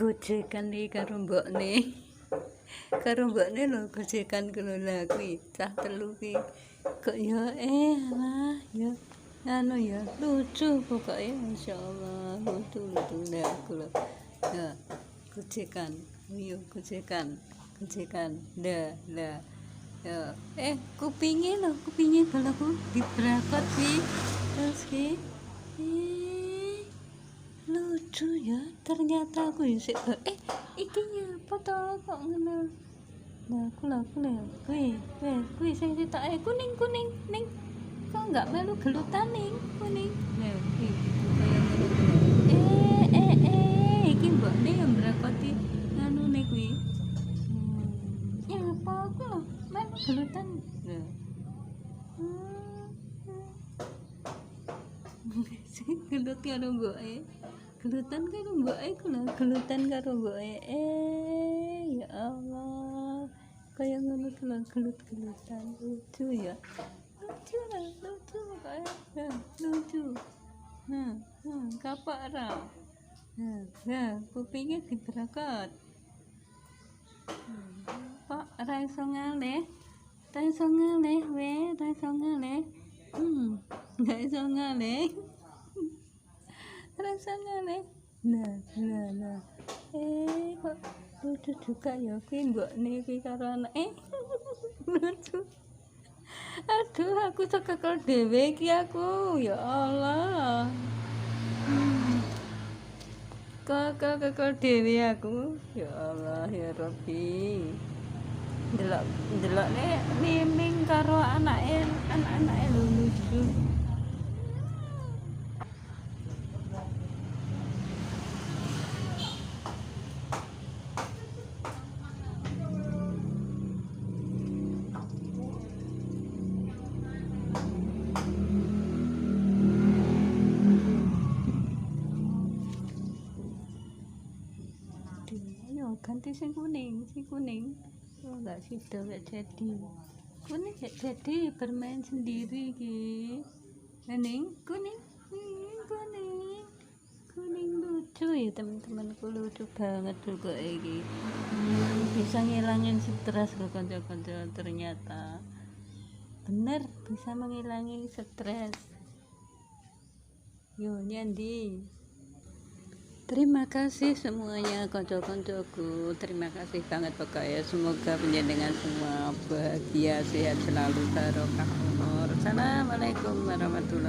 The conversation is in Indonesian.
Gojekan iki karo mbokne lho gojekan kuwi lha kuwi cah telu ki kok ya lah ya anu ya lucu pokoke masyaallah lucu lha aku lho ya gojekan yo gojekan lah ya kupinge balaku dibrakot ki terus ki lucu ya ternyata aku ya sik iki apa to kok ngono nah aku kuwi sing sitoke kuning ning kok enggak melu gelutan ning kuning nah iki iki mbokne yang mbrakoti nganune kuwi ya apa aku lho melu gelutan nah gelut karo mboke gelutan karo mboke ya Allah kaya ngono ki lho gelut-gelutan lucu ya lucu pokoknya lucu kapak ra kupinge dibrakot kok ra iso ngalih gak iso ngalih nah kok lucu juga ya kuwi mbokne kuwi karo anake lucu aduh aku sekekel dhewe iki aku ya Allah kekel dhewe aku ya Allah ya Rabbi delokne miming karo anake lho lucu ayo ganti sing kuning oh enggak sida enggak jadi kuning enggak jadi bermain sendiri ki kuning lucu ya teman-temanku lucu banget juga iki bisa ngilangin stres loh kanca-kanca ternyata bener bisa mengurangi stres yo nyandi. Terima kasih semuanya kanca-kancaku. Terima kasih banget pokoknya. Semoga panjenengan semua bahagia, sehat selalu, barokah umur. Assalamualaikum warahmatullahi wabarakatuh.